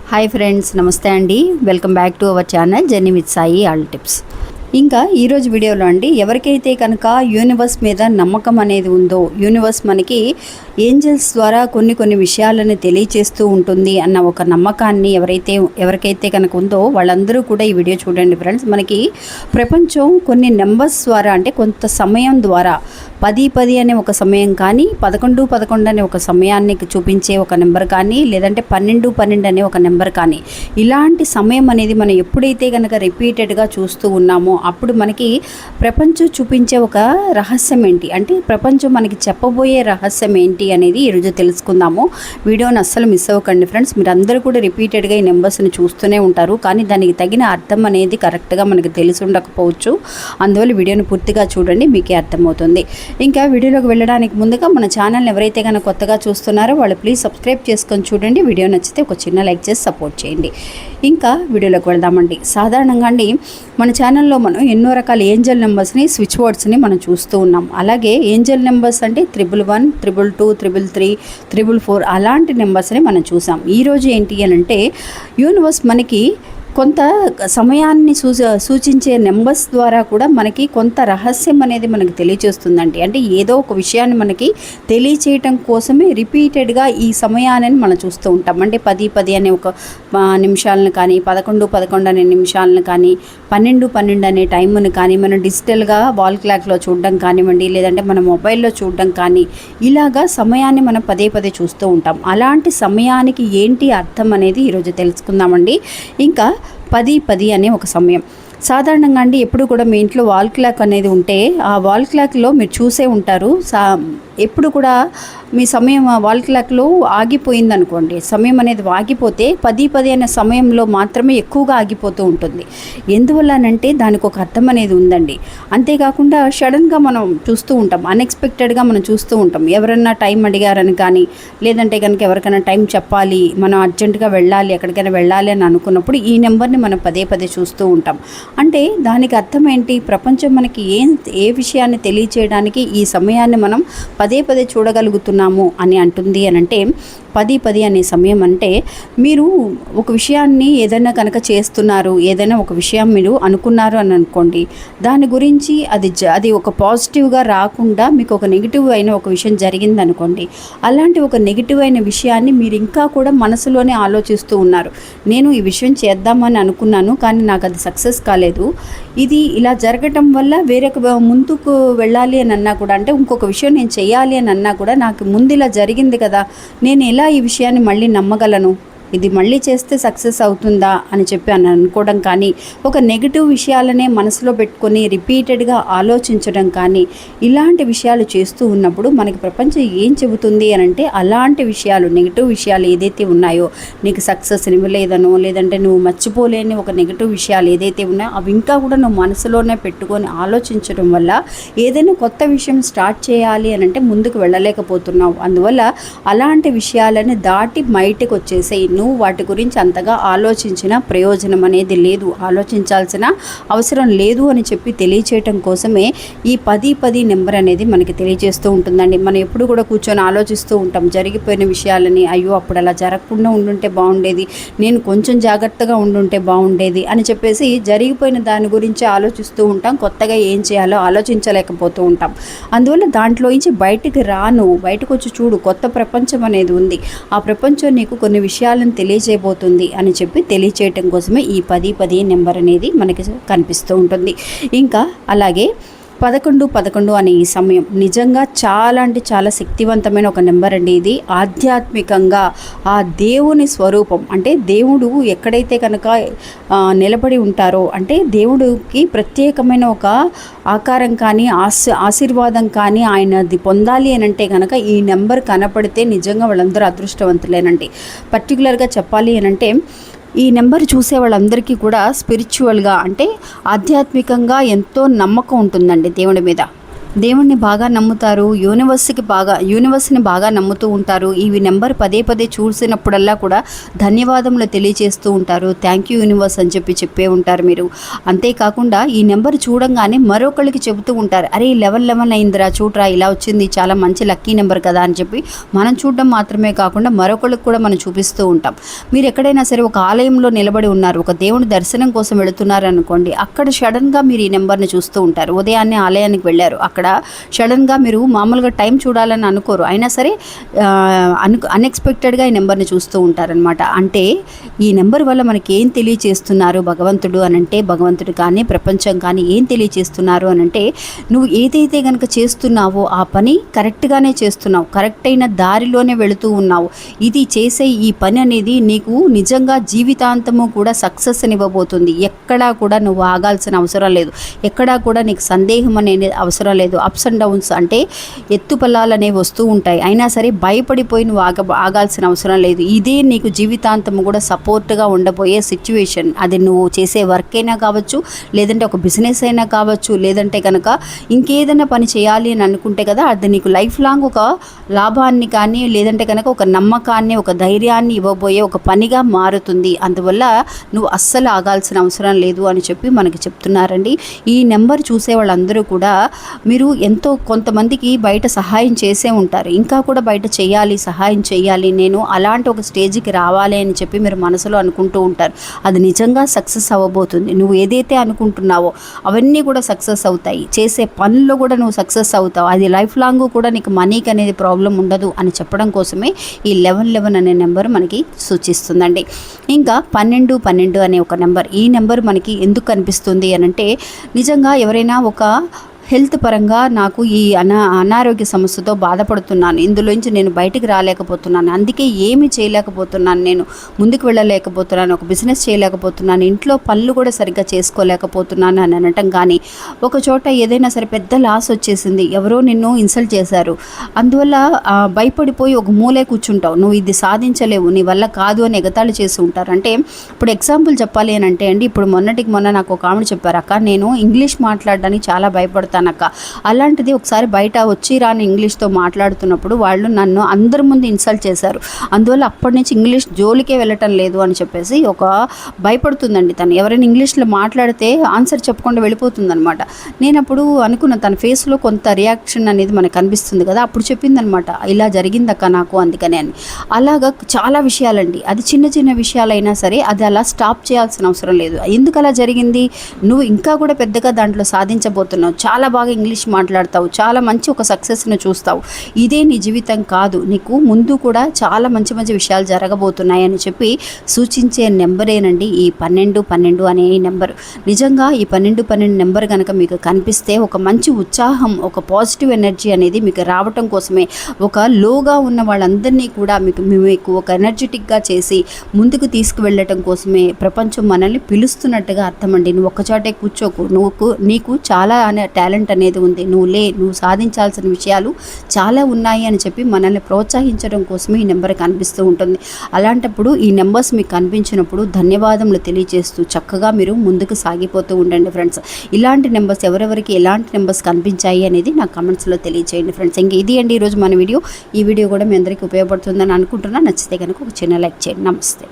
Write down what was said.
Hi friends, నమస్తే అండి. Welcome back to our channel journey with Sai all tips. ఇంకా ఈరోజు వీడియోలో అండి, ఎవరికైతే కనుక యూనివర్స్ మీద నమ్మకం అనేది ఉందో, యూనివర్స్ మనకి ఏంజల్స్ ద్వారా కొన్ని విషయాలను తెలియచేస్తూ ఉంటుంది అన్న ఒక నమ్మకాన్ని ఎవరికైతే కనుక ఉందో వాళ్ళందరూ కూడా ఈ వీడియో చూడండి ఫ్రెండ్స్. మనకి ప్రపంచం కొన్ని నెంబర్స్ ద్వారా, అంటే కొంత సమయం ద్వారా 10 అనే ఒక సమయం కానీ, 11 అనే ఒక సమయాన్ని చూపించే ఒక నెంబర్ కానీ, లేదంటే 12 అనే ఒక నెంబర్ కానీ, ఇలాంటి సమయం అనేది మనం ఎప్పుడైతే కనుక రిపీటెడ్గా చూస్తూ ఉన్నామో అప్పుడు మనకి ప్రపంచం చూపించే ఒక రహస్యం ఏంటి, అంటే ప్రపంచం మనకి చెప్పబోయే రహస్యం ఏంటి అనేది ఈరోజు తెలుసుకుందాము. వీడియోని అస్సలు మిస్ అవ్వకండి ఫ్రెండ్స్. మీరు అందరూ కూడా రిపీటెడ్గా ఈ నెంబర్స్ని చూస్తూనే ఉంటారు, కానీ దానికి తగిన అర్థం అనేది కరెక్ట్గా మనకు తెలిసి ఉండకపోవచ్చు. అందువల్ల వీడియోని పూర్తిగా చూడండి, మీకే అర్థమవుతుంది. ఇంకా వీడియోలోకి వెళ్ళడానికి ముందుగా మన ఛానల్ని ఎవరైతే కనుక కొత్తగా చూస్తున్నారో వాళ్ళు ప్లీజ్ సబ్స్క్రైబ్ చేసుకొని చూడండి. వీడియో నచ్చితే ఒక చిన్న లైక్ చేసి సపోర్ట్ చేయండి. ఇంకా వీడియోలోకి వెళ్దామండి. సాధారణంగా అండి మన ఛానల్లో మనం ఎన్నో రకాల ఏంజల్ నెంబర్స్ని, స్విచ్ వర్డ్స్ని మనం చూస్తూ ఉన్నాం. అలాగే ఏంజల్ నెంబర్స్ అంటే 11, 222, 333, 444 అలాంటి నెంబర్స్ని మనం చూసాం. ఈరోజు ఏంటి అని అంటే యూనివర్స్ మనకి కొంత సమయాన్ని సూచించే నెంబర్స్ ద్వారా కూడా మనకి కొంత రహస్యం అనేది మనకి తెలియచేస్తుందండి. అంటే ఏదో ఒక విషయాన్ని మనకి తెలియచేయటం కోసమే రిపీటెడ్గా ఈ సమయాన్ని మనం చూస్తూ ఉంటాం. అంటే 10 అనే ఒక నిమిషాలను కానీ, 11 అనే నిమిషాలను కానీ, 12 అనే టైంను కానీ మనం డిజిటల్గా వాల్ క్లాక్లో చూడడం కానివ్వండి, లేదంటే మన మొబైల్లో చూడడం కానీ, ఇలాగా సమయాన్ని మనం పదే చూస్తూ ఉంటాం. అలాంటి సమయానికి ఏంటి అర్థం అనేది ఈరోజు తెలుసుకుందామండి. ఇంకా 10 అనే ఒక సమయం సాధారణంగా అండి ఎప్పుడు కూడా మీ ఇంట్లో వాల్ క్లాక్ అనేది ఉంటే ఆ వాల్ క్లాక్లో మీరు చూసే ఉంటారు, ఎప్పుడు కూడా మీ సమయం వాల్ క్లాక్లో ఆగిపోయింది అనుకోండి, సమయం అనేది ఆగిపోతే 10 అనే సమయంలో మాత్రమే ఎక్కువగా ఆగిపోతూ ఉంటుంది. ఎందువల్లనంటే దానికి ఒక అర్థం అనేది ఉందండి. అంతేకాకుండా సడన్గా మనం చూస్తూ ఉంటాం, అన్ఎక్స్పెక్టెడ్గా మనం చూస్తూ ఉంటాం. ఎవరన్నా టైం అడిగారని కానీ, లేదంటే కనుక ఎవరికైనా టైం చెప్పాలి, మనం అర్జెంటుగా వెళ్ళాలి, ఎక్కడికైనా వెళ్ళాలి అని అనుకున్నప్పుడు ఈ నెంబర్ని మనం పదే చూస్తూ ఉంటాం. అంటే దానికి అర్థం ఏంటి, ప్రపంచం మనకి ఏ విషయాన్ని తెలియచేయడానికి ఈ సమయాన్ని మనం పదే చూడగలుగుతున్నాము అని అంటుంది అని అంటే 10 అనే సమయం అంటే మీరు ఒక విషయాన్ని ఏదైనా కనుక చేస్తున్నారు, ఏదైనా ఒక విషయం మీరు అనుకున్నారు అని అనుకోండి, దాని గురించి అది ఒక పాజిటివ్గా రాకుండా మీకు ఒక నెగిటివ్ అయిన ఒక విషయం జరిగింది అనుకోండి, అలాంటి ఒక నెగిటివ్ అయిన విషయాన్ని మీరు ఇంకా కూడా మనసులోనే ఆలోచిస్తూ ఉన్నారు. నేను ఈ విషయం చేద్దామని అనుకున్నాను, కానీ నాకు అది సక్సెస్ కాలేదు, ఇది ఇలా జరగటం వల్ల వేరొక ముందుకు వెళ్ళాలి అని అన్నా కూడా, అంటే ఇంకొక విషయం నేను చేయాలి అని అన్నా కూడా, నాకు ముందు ఇలా జరిగింది కదా, నేను ఎలా ఈ విషయాన్ని మళ్ళీ నమ్మగలను, ఇది మళ్ళీ చేస్తే సక్సెస్ అవుతుందా అని చెప్పి అనుకోవడం కానీ, ఒక నెగిటివ్ విషయాలనే మనసులో పెట్టుకొని రిపీటెడ్గా ఆలోచించడం కానీ, ఇలాంటి విషయాలు చేస్తూ ఉన్నప్పుడు మనకి ప్రపంచం ఏం చెబుతుంది అని అంటే, అలాంటి విషయాలు, నెగిటివ్ విషయాలు ఏదైతే ఉన్నాయో, నీకు సక్సెస్ ఇవ్వలేదనో, లేదంటే నువ్వు మర్చిపోలేని ఒక నెగిటివ్ విషయాలు ఏదైతే ఉన్నాయో అవి ఇంకా కూడా నువ్వు మనసులోనే పెట్టుకొని ఆలోచించడం వల్ల ఏదైనా కొత్త విషయం స్టార్ట్ చేయాలి అని అంటే ముందుకు వెళ్ళలేకపోతున్నావు. అందువల్ల అలాంటి విషయాలని దాటి బయటకు వచ్చేసాయి. నువ్వు వాటి గురించి అంతగా ఆలోచించిన ప్రయోజనం అనేది లేదు, ఆలోచించాల్సిన అవసరం లేదు అని చెప్పి తెలియచేయటం కోసమే ఈ 10 నెంబర్ అనేది మనకి తెలియజేస్తూ ఉంటుందండి. మనం ఎప్పుడు కూడా కూర్చొని ఆలోచిస్తూ ఉంటాం జరిగిపోయిన విషయాలని, అయ్యో అప్పుడు అలా జరగకుండా ఉండుంటే బాగుండేది, నేను కొంచెం జాగ్రత్తగా ఉండుంటే బాగుండేది అని చెప్పేసి జరిగిపోయిన దాని గురించి ఆలోచిస్తూ ఉంటాం. కొత్తగా ఏం చేయాలో ఆలోచించలేకపోతూ ఉంటాం. అందువల్ల దాంట్లోంచి బయటకు నువ్వు బయటకు వచ్చి చూడు, కొత్త ప్రపంచం అనేది ఉంది, ఆ ప్రపంచం నీకు కొన్ని విషయాలను తెలియజేయబోతుంది అని చెప్పి తెలియచేయటం కోసమే ఈ 10 నెంబర్ అనేది మనకి కనిపిస్తూ ఉంటుంది. ఇంకా అలాగే 11 అనే ఈ సమయం నిజంగా చాలా అంటే చాలా శక్తివంతమైన ఒక నెంబర్ అండి. ఇది ఆధ్యాత్మికంగా ఆ దేవుని స్వరూపం, అంటే దేవుడు ఎక్కడైతే కనుక నిలబడి ఉంటారో, అంటే దేవుడికి ప్రత్యేకమైన ఒక ఆకారం కానీ ఆశీర్వాదం కానీ ఆయనది పొందాలి అని అంటే కనుక ఈ నెంబర్ కనపడితే నిజంగా వాళ్ళందరూ అదృష్టవంతులేనండి. పర్టికులర్గా చెప్పాలి అని అంటే ఈ నెంబర్ చూసే వాళ్ళందరికీ కూడా స్పిరిచువల్గా, అంటే ఆధ్యాత్మికంగా ఎంతో నమ్మకం ఉంటుందండి దేవుడి మీద. దేవుణ్ణి బాగా నమ్ముతారు, యూనివర్స్ని బాగా నమ్ముతూ ఉంటారు. ఈ నెంబర్ పదే పదే చూసినప్పుడల్లా కూడా ధన్యవాదములు తెలియజేస్తూ ఉంటారు. థ్యాంక్ యూ యూనివర్స్ అని చెప్పే ఉంటారు మీరు. అంతేకాకుండా ఈ నెంబర్ చూడంగానే మరొకరికి చెబుతూ ఉంటారు, అరే 11 అయిందిరా చూడరా, ఇలా వచ్చింది, చాలా మంచి లక్కీ నెంబర్ కదా అని చెప్పి మనం చూడడం మాత్రమే కాకుండా మరొకరికి కూడా మనం చూపిస్తూ ఉంటాం. మీరు ఎక్కడైనా సరే ఒక ఆలయంలో నిలబడి ఉన్నారు, ఒక దేవుని దర్శనం కోసం వెళుతున్నారు అనుకోండి, అక్కడ సడన్గా మీరు ఈ నెంబర్ని చూస్తూ ఉంటారు. ఉదయాన్నే ఆలయానికి వెళ్ళారు, అక్కడ సడన్గా మీరు మామూలుగా టైం చూడాలని అనుకోరు, అయినా సరే అన్ఎక్స్పెక్టెడ్గా ఈ నెంబర్ని చూస్తూ ఉంటారనమాట. అంటే ఈ నెంబర్ వల్ల మనకి ఏం తెలియచేస్తున్నారు భగవంతుడు అనంటే, భగవంతుడు కానీ ప్రపంచం కానీ ఏం తెలియచేస్తున్నారు అనంటే, నువ్వు ఏదైతే కనుక చేస్తున్నావో ఆ పని కరెక్ట్గానే చేస్తున్నావు, కరెక్ట్ అయిన దారిలోనే వెళుతూ ఉన్నావు. ఇది చేసే ఈ పని అనేది నీకు నిజంగా జీవితాంతము కూడా సక్సెస్ని ఇవ్వబోతుంది. ఎక్కడా కూడా నువ్వు ఆగాల్సిన అవసరం లేదు, ఎక్కడా కూడా నీకు సందేహం అనేది అవసరం లేదు. అప్స్ అండ్ డౌన్స్ అంటే ఎత్తుపల్లాలు అనేవి వస్తూ ఉంటాయి, అయినా సరే భయపడిపోయి నువ్వు ఆగాల్సిన అవసరం లేదు. ఇదే నీకు జీవితాంతము కూడా సపోర్ట్గా ఉండబోయే సిచ్యువేషన్. అది నువ్వు చేసే వర్క్ అయినా కావచ్చు, లేదంటే ఒక బిజినెస్ అయినా కావచ్చు, లేదంటే కనుక ఇంకేదైనా పని చేయాలి అని అనుకుంటే కదా, అది నీకు లైఫ్ లాంగ్ ఒక లాభాన్ని కానీ, లేదంటే కనుక ఒక నమ్మకాన్ని, ఒక ధైర్యాన్ని ఇవ్వబోయే ఒక పనిగా మారుతుంది. అందువల్ల నువ్వు అస్సలు ఆగాల్సిన అవసరం లేదు అని చెప్పి మనకి చెప్తున్నారండి. ఈ నెంబర్ చూసే వాళ్ళందరూ కూడా మీరు ఎంతో కొంతమందికి బయట సహాయం చేసే ఉంటారు, ఇంకా కూడా బయట చేయాలి, సహాయం చేయాలి, నేను అలాంటి ఒక స్టేజ్కి రావాలి అని చెప్పి మీరు మనసులో అనుకుంటూ ఉంటారు. అది నిజంగా సక్సెస్ అవ్వబోతుంది. నువ్వు ఏదైతే అనుకుంటున్నావో అవన్నీ కూడా సక్సెస్ అవుతాయి. చేసే పనుల్లో కూడా నువ్వు సక్సెస్ అవుతావు. అది లైఫ్ లాంగ్ కూడా నీకు మనీకి అనేది ప్రాబ్లం ఉండదు అని చెప్పడం కోసమే ఈ 11 అనే నెంబర్ మనకి సూచిస్తుందండి. ఇంకా 12 అనే ఒక నెంబర్, ఈ నెంబర్ మనకి ఎందుకు కనిపిస్తుంది అనంటే, నిజంగా ఎవరైనా ఒక హెల్త్ పరంగా నాకు ఈ అనారోగ్య సమస్యతో బాధపడుతున్నాను, ఇందులోంచి నేను బయటికి రాలేకపోతున్నాను, అందుకే ఏమి చేయలేకపోతున్నాను, నేను ముందుకు వెళ్ళలేకపోతున్నాను, ఒక బిజినెస్ చేయలేకపోతున్నాను, ఇంట్లో పనులు కూడా సరిగ్గా చేసుకోలేకపోతున్నాను అని అనటం కానీ, ఒక చోట ఏదైనా సరే పెద్ద లాస్ వచ్చేసింది, ఎవరో నిన్ను ఇన్సల్ట్ చేశారు, అందువల్ల భయపడిపోయి ఒక మూలే కూర్చుంటావు, నువ్వు ఇది సాధించలేవు, నీ వల్ల కాదు అని ఎగతాళి చేసి ఉంటారు. అంటే ఇప్పుడు ఎగ్జాంపుల్ చెప్పాలి అని అంటే అండి, ఇప్పుడు మొన్న నాకు ఒక ఆవిడ చెప్పారు, అక్క నేను ఇంగ్లీష్ మాట్లాడడానికి చాలా భయపడతాను అక్క, అలాంటిది ఒకసారి బయట వచ్చి రాని ఇంగ్లీష్తో మాట్లాడుతున్నప్పుడు వాళ్ళు నన్ను అందరి ముందు ఇన్సల్ట్ చేశారు, అందువల్ల అప్పటి నుంచి ఇంగ్లీష్ జోలికే వెళ్ళటం లేదు అని చెప్పేసి ఒక భయపడుతుందండి తను. ఎవరైనా ఇంగ్లీష్లో మాట్లాడితే ఆన్సర్ చెప్పకుండా వెళ్ళిపోతుందనమాట. నేను అప్పుడు అనుకున్న తన ఫేస్లో కొంత రియాక్షన్ అనేది మనకు కనిపిస్తుంది కదా, అప్పుడు చెప్పిందనమాట, ఇలా జరిగిందక్క నాకు అందుకనే అని. అలాగా చాలా విషయాలండి, అది చిన్న చిన్న విషయాలైనా సరే అది అలా స్టాప్ చేయాల్సిన అవసరం లేదు. ఎందుకు అలా జరిగింది, నువ్వు ఇంకా కూడా పెద్దగా దాంట్లో సాధించబోతున్నావు, చాలా బాగా ఇంగ్లీష్ మాట్లాడతావు, చాలా మంచి ఒక సక్సెస్ని చూస్తావు, ఇదే నీ జీవితం కాదు, నీకు ముందు కూడా చాలా మంచి మంచి విషయాలు జరగబోతున్నాయని చెప్పి సూచించే నెంబరేనండి ఈ 12 అనే నెంబర్. నిజంగా ఈ 12 నెంబర్ కనుక మీకు కనిపిస్తే ఒక మంచి ఉత్సాహం, ఒక పాజిటివ్ ఎనర్జీ అనేది మీకు రావటం కోసమే, ఒక లోగా ఉన్న వాళ్ళందరినీ కూడా మీకు ఒక ఎనర్జెటిక్గా చేసి ముందుకు తీసుకువెళ్ళటం కోసమే ప్రపంచం మనల్ని పిలుస్తున్నట్టుగా అర్థమండి. నువ్వు ఒక్కచోటే కూర్చోకు, నీకు చాలా టాలెంట్ అనేది ఉంది, నువ్వు సాధించాల్సిన విషయాలు చాలా ఉన్నాయి అని చెప్పి మనల్ని ప్రోత్సహించడం కోసమే ఈ నెంబర్ కనిపిస్తూ ఉంటుంది. అలాంటప్పుడు ఈ నెంబర్స్ మీకు కనిపించినప్పుడు ధన్యవాదములు తెలియజేస్తూ చక్కగా మీరు ముందుకు సాగిపోతూ ఉండండి ఫ్రెండ్స్. ఇలాంటి నెంబర్స్ ఎవరెవరికి ఎలాంటి నెంబర్స్ కనిపించాయి అనేది నాకు కమెంట్స్లో తెలియజేయండి ఫ్రెండ్స్. ఇంక ఇది అండి ఈరోజు మన వీడియో. ఈ వీడియో కూడా మీ అందరికీ ఉపయోగపడుతుందని అనుకుంటున్నా. నచ్చితే కనుక ఒక చిన్న లైక్ చేయండి. నమస్తే.